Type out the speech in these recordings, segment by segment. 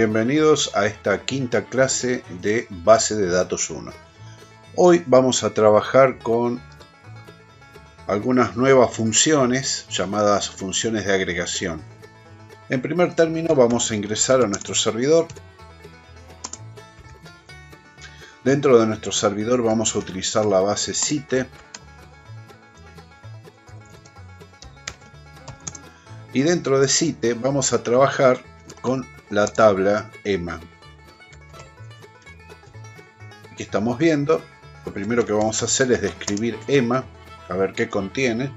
Bienvenidos a esta quinta clase de Base de Datos 1. Hoy vamos a trabajar con algunas nuevas funciones llamadas funciones de agregación. En primer término vamos a ingresar a nuestro servidor. Dentro de nuestro servidor vamos a utilizar la base Site. Y dentro de Site vamos a trabajar con la tabla EMA. Aquí estamos viendo. Lo primero que vamos a hacer es describir EMA, a ver qué contiene.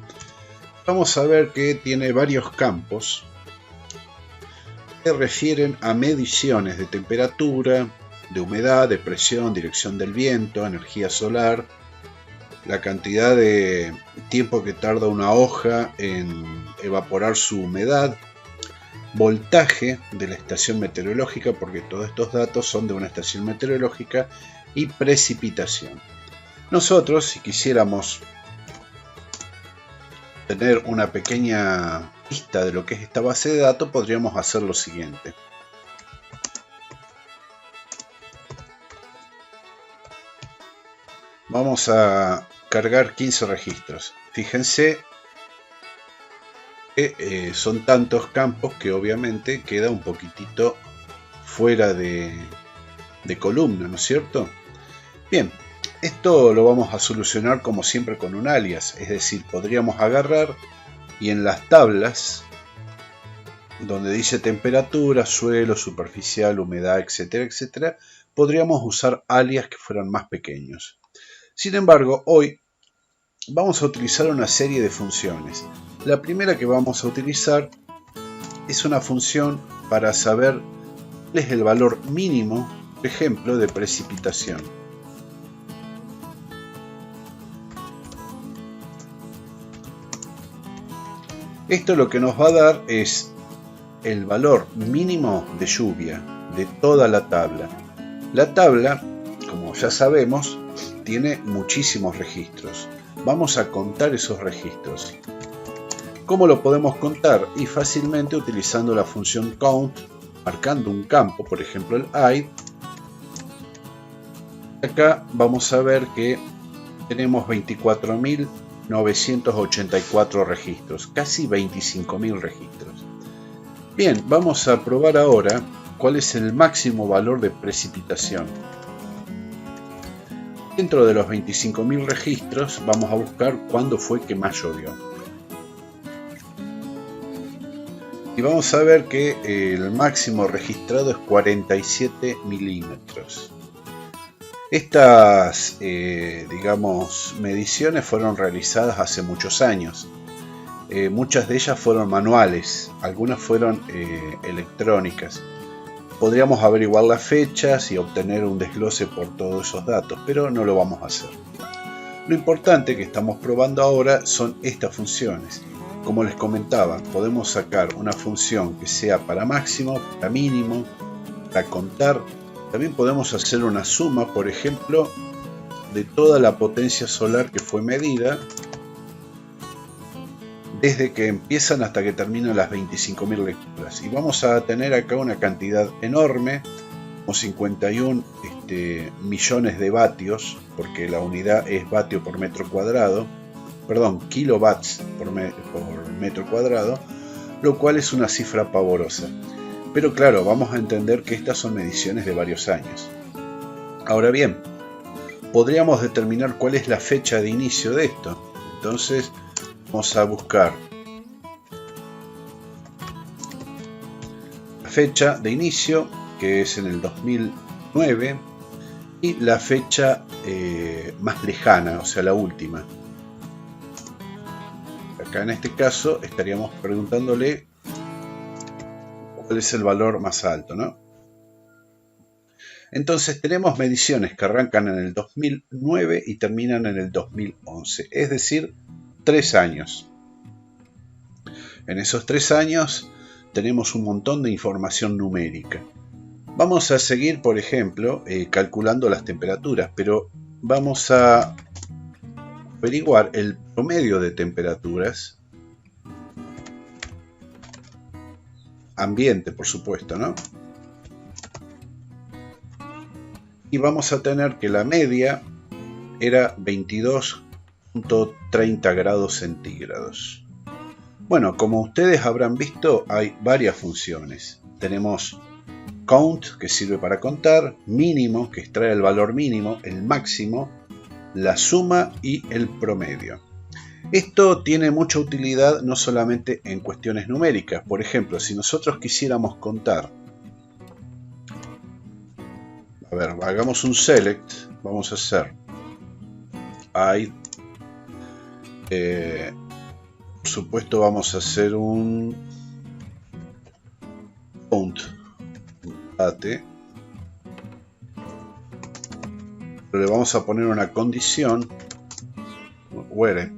Vamos a ver que tiene varios campos que refieren a mediciones de temperatura, de humedad, de presión, dirección del viento, energía solar, la cantidad de tiempo que tarda una hoja en evaporar su humedad, voltaje de la estación meteorológica, porque todos estos datos son de una estación meteorológica, y precipitación. Nosotros, si quisiéramos tener una pequeña pista de lo que es esta base de datos, podríamos hacer lo siguiente. Vamos a cargar 15 registros. Fíjense que son tantos campos que obviamente queda un poquitito fuera de columna, ¿no es cierto? Bien, esto lo vamos a solucionar como siempre con un alias, es decir, podríamos agarrar y en las tablas donde dice temperatura, suelo, superficial, humedad, etcétera, etcétera, podríamos usar alias que fueran más pequeños. Sin embargo, hoy vamos a utilizar una serie de funciones. La primera que vamos a utilizar es una función para saber cuál es el valor mínimo, por ejemplo, de precipitación. Esto lo que nos va a dar es el valor mínimo de lluvia de toda la tabla. La tabla, como ya sabemos, tiene muchísimos registros. Vamos a contar esos registros. ¿Cómo lo podemos contar? Y fácilmente utilizando la función count, marcando un campo, por ejemplo el id. Acá vamos a ver que tenemos 24.984 registros, casi 25.000 registros. Bien, vamos a probar ahora cuál es el máximo valor de precipitación. Dentro de los 25.000 registros vamos a buscar cuándo fue que más llovió. Y vamos a ver que el máximo registrado es 47 milímetros. Estas, digamos, mediciones fueron realizadas hace muchos años. Muchas de ellas fueron manuales, algunas fueron electrónicas. Podríamos averiguar las fechas y obtener un desglose por todos esos datos, pero no lo vamos a hacer. Lo importante que estamos probando ahora son estas funciones. Como les comentaba, podemos sacar una función que sea para máximo, para mínimo, para contar. También podemos hacer una suma, por ejemplo, de toda la potencia solar que fue medida, desde que empiezan hasta que terminan las 25.000 lecturas. Y vamos a tener acá una cantidad enorme, como 51 millones de vatios, porque la unidad es vatio por metro cuadrado, perdón, kilowatts por metro cuadrado, lo cual es una cifra pavorosa. Pero claro, vamos a entender que estas son mediciones de varios años. Ahora bien, podríamos determinar cuál es la fecha de inicio de esto. Entonces, vamos a buscar la fecha de inicio, que es en el 2009, y la fecha más lejana, o sea, la última. Acá en este caso estaríamos preguntándole cuál es el valor más alto, ¿no? Entonces tenemos mediciones que arrancan en el 2009 y terminan en el 2011, es decir, 3 años. En esos 3 años tenemos un montón de información numérica. Vamos a seguir, por ejemplo, calculando las temperaturas, pero vamos a averiguar el promedio de temperaturas ambiente, por supuesto, ¿no? y vamos a tener que la media era 22.30 grados centígrados. Bueno, como ustedes habrán visto, hay varias funciones. Tenemos count, que sirve para contar, mínimo, que extrae el valor mínimo, el máximo, la suma y el promedio. Esto tiene mucha utilidad no solamente en cuestiones numéricas. Por ejemplo, si nosotros quisiéramos contar, a ver, hagamos un select, vamos a hacer I, por supuesto vamos a hacer un count date, pero le vamos a poner una condición where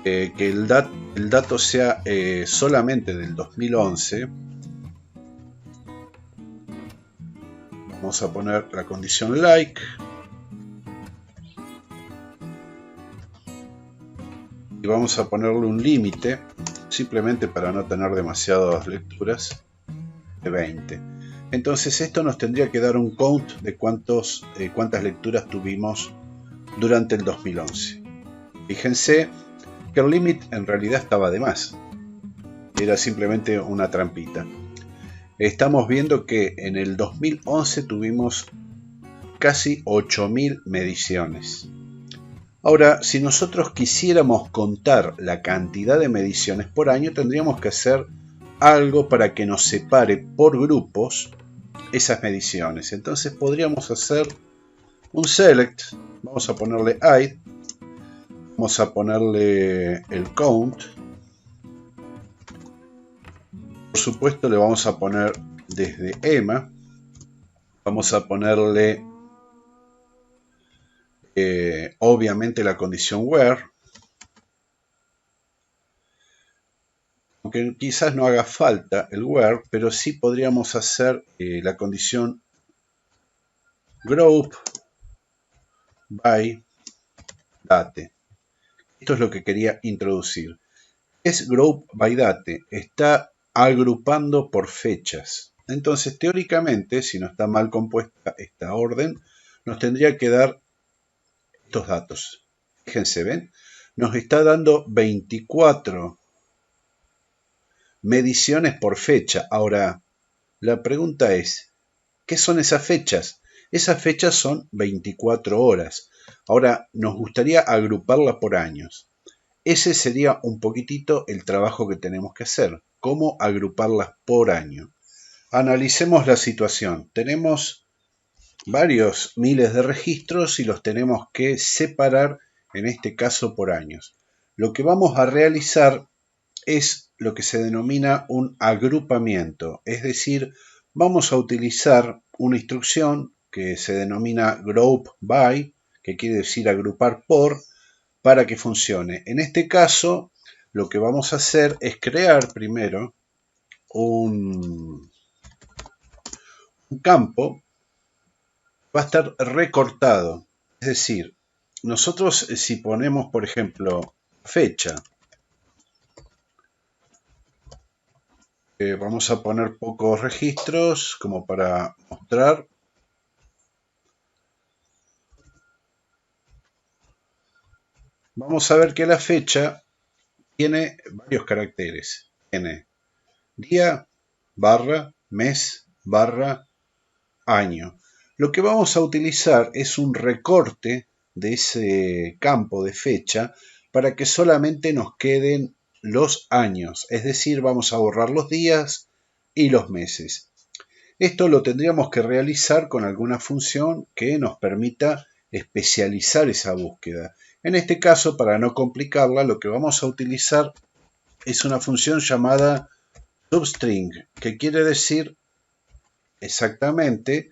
que el dato sea solamente del 2011. Vamos a poner la condición like y vamos a ponerle un límite, simplemente para no tener demasiadas lecturas, de 20. Entonces esto nos tendría que dar un count de cuántas lecturas tuvimos durante el 2011. Fíjense que el límite en realidad estaba de más, era simplemente una trampita. Estamos viendo que en el 2011 tuvimos casi 8000 mediciones. Ahora, si nosotros quisiéramos contar la cantidad de mediciones por año, tendríamos que hacer algo para que nos separe por grupos esas mediciones. Entonces podríamos hacer un select, vamos a ponerle id, vamos a ponerle el count, por supuesto le vamos a poner desde EMA, vamos a ponerle obviamente la condición where, aunque quizás no haga falta el where, pero sí podríamos hacer la condición group by date. Esto es lo que quería introducir. Es group by date, está agrupando por fechas. Entonces, teóricamente, si no está mal compuesta esta orden, nos tendría que dar estos datos. Fíjense, ¿ven? Nos está dando 24 mediciones por fecha. Ahora, la pregunta es, ¿qué son esas fechas? Esas fechas son 24 horas. Ahora, nos gustaría agruparlas por años. Ese sería un poquitito el trabajo que tenemos que hacer. ¿Cómo agruparlas por año? Analicemos la situación. Tenemos varios miles de registros y los tenemos que separar, en este caso por años. Lo que vamos a realizar es lo que se denomina un agrupamiento, es decir, vamos a utilizar una instrucción que se denomina group by, que quiere decir agrupar por, para que funcione. En este caso, lo que vamos a hacer es crear primero un campo, va a estar recortado, es decir, nosotros si ponemos, por ejemplo, fecha, vamos a poner pocos registros como para mostrar. Vamos a ver que la fecha tiene varios caracteres. Tiene día, barra, mes, barra, año. Lo que vamos a utilizar es un recorte de ese campo de fecha para que solamente nos queden los años, es decir, vamos a borrar los días y los meses. Esto lo tendríamos que realizar con alguna función que nos permita especializar esa búsqueda. En este caso, para no complicarla, lo que vamos a utilizar es una función llamada substring, que quiere decir exactamente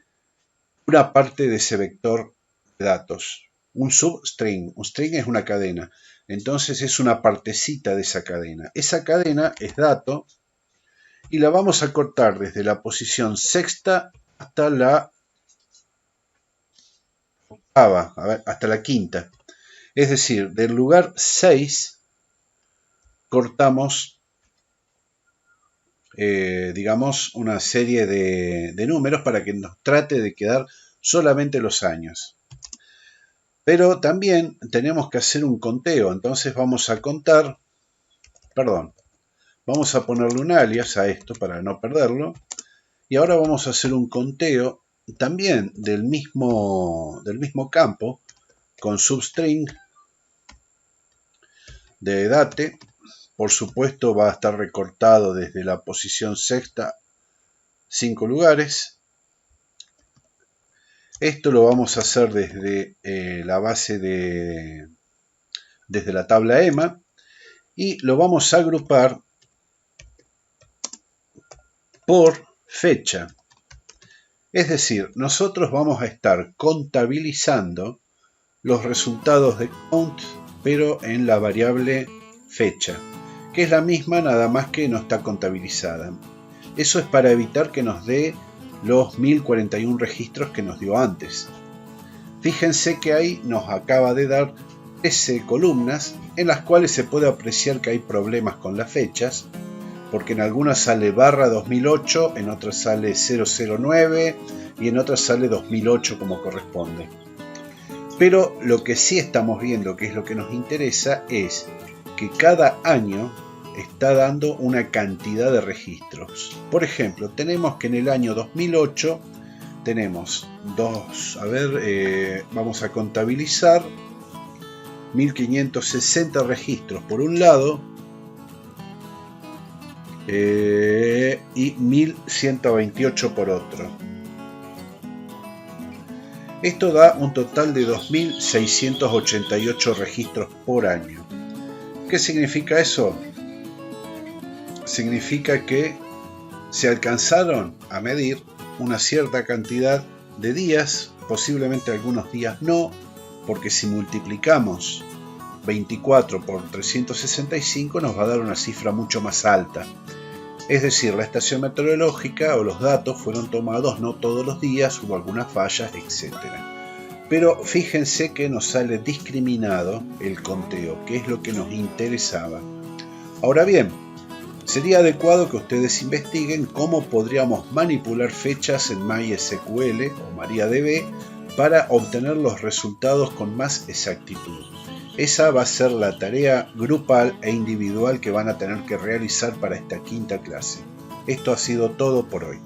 una parte de ese vector de datos. Un substring, un string es una cadena, entonces es una partecita de esa cadena. Esa cadena es dato y la vamos a cortar desde la posición sexta hasta la octava, hasta la quinta. Es decir, del lugar 6 cortamos, digamos, una serie de números para que nos trate de quedar solamente los años. Pero también tenemos que hacer un conteo, entonces vamos a contar, vamos a ponerle un alias a esto para no perderlo. Y ahora vamos a hacer un conteo también del mismo campo con substring de date. Por supuesto va a estar recortado desde la posición sexta 5 lugares. Esto lo vamos a hacer desde la base desde la tabla EMA y lo vamos a agrupar por fecha. Es decir, nosotros vamos a estar contabilizando los resultados de count, pero en la variable fecha, que es la misma, nada más que no está contabilizada. Eso es para evitar que nos dé los 1041 registros que nos dio antes. Fíjense que ahí nos acaba de dar 13 columnas en las cuales se puede apreciar que hay problemas con las fechas, porque en algunas sale barra 2008, en otras sale 009 y en otras sale 2008 como corresponde. Pero lo que sí estamos viendo, que es lo que nos interesa, es que cada año está dando una cantidad de registros. Por ejemplo, tenemos que en el año 2008 tenemos vamos a contabilizar 1560 registros por un lado y 1128 por otro. Esto da un total de 2688 registros por año. ¿Qué significa eso? Significa que se alcanzaron a medir una cierta cantidad de días, posiblemente algunos días no, porque si multiplicamos 24 por 365 nos va a dar una cifra mucho más alta. Es decir, la estación meteorológica o los datos fueron tomados no todos los días, hubo algunas fallas, etc. Pero fíjense que nos sale discriminado el conteo, que es lo que nos interesaba. Ahora bien, sería adecuado que ustedes investiguen cómo podríamos manipular fechas en MySQL o MariaDB para obtener los resultados con más exactitud. Esa va a ser la tarea grupal e individual que van a tener que realizar para esta quinta clase. Esto ha sido todo por hoy.